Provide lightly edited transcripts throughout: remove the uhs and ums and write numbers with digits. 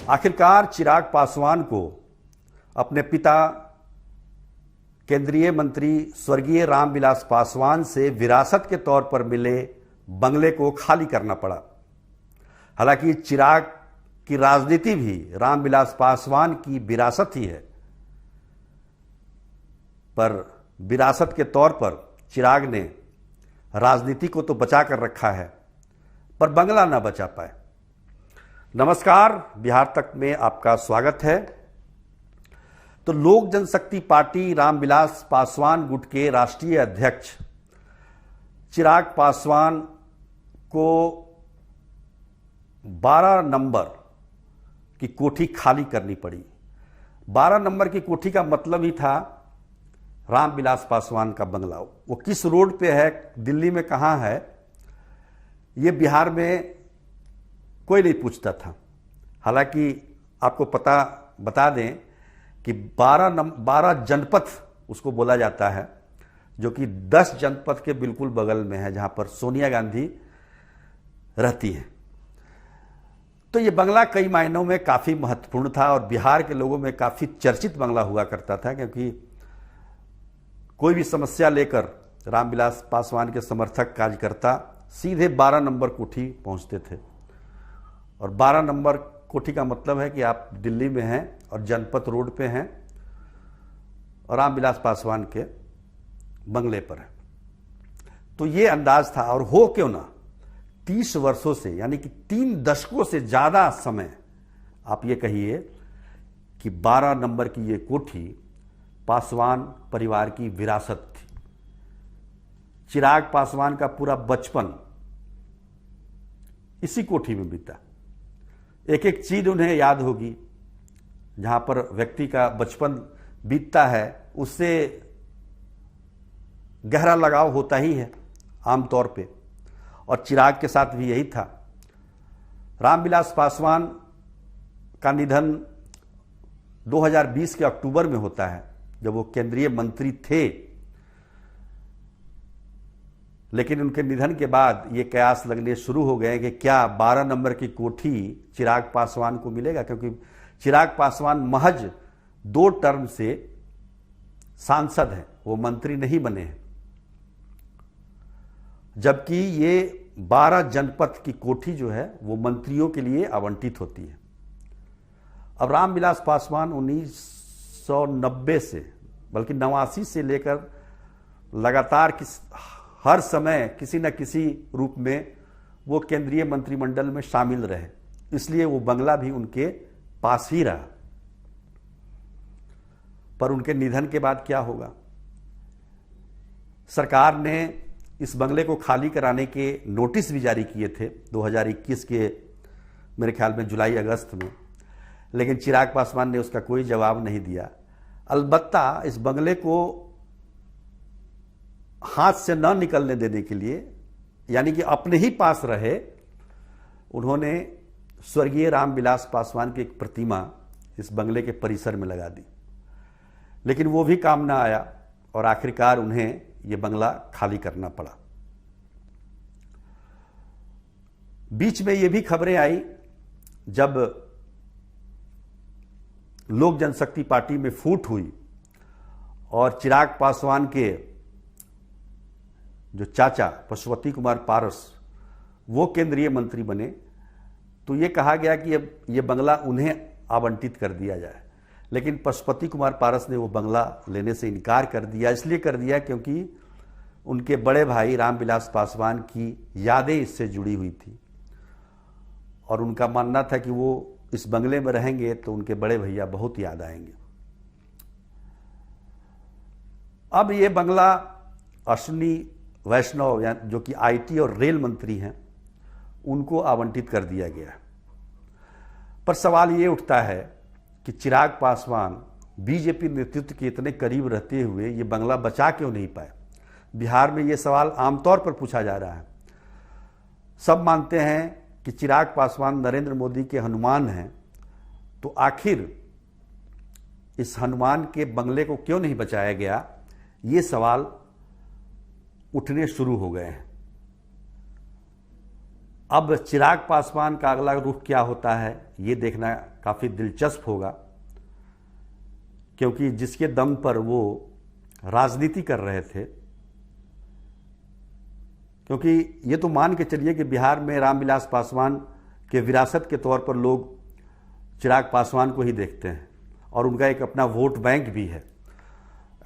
आखिरकार चिराग पासवान को अपने पिता केंद्रीय मंत्री स्वर्गीय रामविलास पासवान से विरासत के तौर पर मिले बंगले को खाली करना पड़ा। हालांकि चिराग की राजनीति भी रामविलास पासवान की विरासत ही है, पर विरासत के तौर पर चिराग ने राजनीति को तो बचा कर रखा है, पर बंगला ना बचा पाए। नमस्कार, बिहार तक में आपका स्वागत है। तो लोक जनशक्ति पार्टी रामविलास पासवान गुट के राष्ट्रीय अध्यक्ष चिराग पासवान को 12 नंबर की कोठी खाली करनी पड़ी। 12 नंबर की कोठी का मतलब ही था रामविलास पासवान का बंगला। वो किस रोड पे है, दिल्ली में कहाँ है, ये बिहार में कोई नहीं पूछता था। हालांकि आपको बता दें कि 12 जनपद उसको बोला जाता है, जो कि 10 जनपद के बिल्कुल बगल में है, जहां पर सोनिया गांधी रहती है। तो ये बंगला कई मायनों में काफी महत्वपूर्ण था और बिहार के लोगों में काफी चर्चित बंगला हुआ करता था, क्योंकि कोई भी समस्या लेकर रामविलास पासवान के समर्थक कार्यकर्ता सीधे 12 नंबर कोठी पहुंचते थे। और 12 नंबर कोठी का मतलब है कि आप दिल्ली में हैं और जनपद रोड पे हैं और रामविलास पासवान के बंगले पर है। तो ये अंदाज था। और हो क्यों ना, 30 वर्षों से, यानी कि 3 दशकों से ज्यादा समय आप ये कहिए कि 12 नंबर की ये कोठी पासवान परिवार की विरासत थी। चिराग पासवान का पूरा बचपन इसी कोठी में बीता। एक एक चीज उन्हें याद होगी। जहां पर व्यक्ति का बचपन बीतता है उससे गहरा लगाव होता ही है आमतौर पे, और चिराग के साथ भी यही था। रामविलास पासवान का निधन 2020 के अक्टूबर में होता है, जब वो केंद्रीय मंत्री थे। लेकिन उनके निधन के बाद ये कयास लगने शुरू हो गए कि क्या 12 नंबर की कोठी चिराग पासवान को मिलेगा, क्योंकि चिराग पासवान महज 2 टर्म से सांसद हैं, वो मंत्री नहीं बने हैं। जबकि ये 12 जनपद की कोठी जो है वो मंत्रियों के लिए आवंटित होती है। अब रामविलास पासवान 1990 से, बल्कि 89 से लेकर लगातार हर समय किसी न किसी रूप में वो केंद्रीय मंत्रिमंडल में शामिल रहे, इसलिए वो बंगला भी उनके पास ही रहा। पर उनके निधन के बाद क्या होगा? सरकार ने इस बंगले को खाली कराने के नोटिस भी जारी किए थे 2021 के मेरे ख्याल में जुलाई अगस्त में, लेकिन चिराग पासवान ने उसका कोई जवाब नहीं दिया। अलबत्ता इस बंगले को हाथ से न निकलने देने के लिए, यानी कि अपने ही पास रहे, उन्होंने स्वर्गीय रामविलास पासवान की एक प्रतिमा इस बंगले के परिसर में लगा दी। लेकिन वो भी काम ना आया और आखिरकार उन्हें यह बंगला खाली करना पड़ा। बीच में ये भी खबरें आई, जब लोक जनशक्ति पार्टी में फूट हुई और चिराग पासवान के जो चाचा पशुपति कुमार पारस वो केंद्रीय मंत्री बने, तो ये कहा गया कि अब ये बंगला उन्हें आवंटित कर दिया जाए। लेकिन पशुपति कुमार पारस ने वो बंगला लेने से इनकार कर दिया। इसलिए कर दिया क्योंकि उनके बड़े भाई रामविलास पासवान की यादें इससे जुड़ी हुई थी और उनका मानना था कि वो इस बंगले में रहेंगे तो उनके बड़े भैया बहुत याद आएंगे। अब ये बंगला अश्विनी वैष्णव, जो कि आईटी और रेल मंत्री हैं, उनको आवंटित कर दिया गया। पर सवाल ये उठता है कि चिराग पासवान बीजेपी नेतृत्व के इतने करीब रहते हुए ये बंगला बचा क्यों नहीं पाए? बिहार में ये सवाल आमतौर पर पूछा जा रहा है। सब मानते हैं कि चिराग पासवान नरेंद्र मोदी के हनुमान हैं, तो आखिर इस हनुमान के बंगले को क्यों नहीं बचाया गया, ये सवाल उठने शुरू हो गए हैं। अब चिराग पासवान का अगला रुख क्या होता है ये देखना काफ़ी दिलचस्प होगा, क्योंकि जिसके दम पर वो राजनीति कर रहे थे, क्योंकि ये तो मान के चलिए कि बिहार में रामविलास पासवान के विरासत के तौर पर लोग चिराग पासवान को ही देखते हैं और उनका एक अपना वोट बैंक भी है।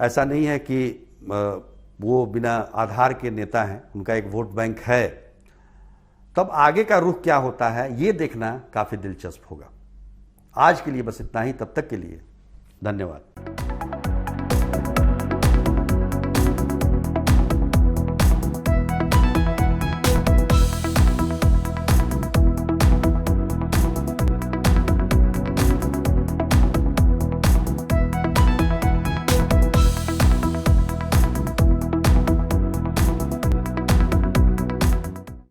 ऐसा नहीं है कि वो बिना आधार के नेता हैं, उनका एक वोट बैंक है। तब आगे का रुख क्या होता है ये देखना काफ़ी दिलचस्प होगा। आज के लिए बस इतना ही, तब तक के लिए धन्यवाद।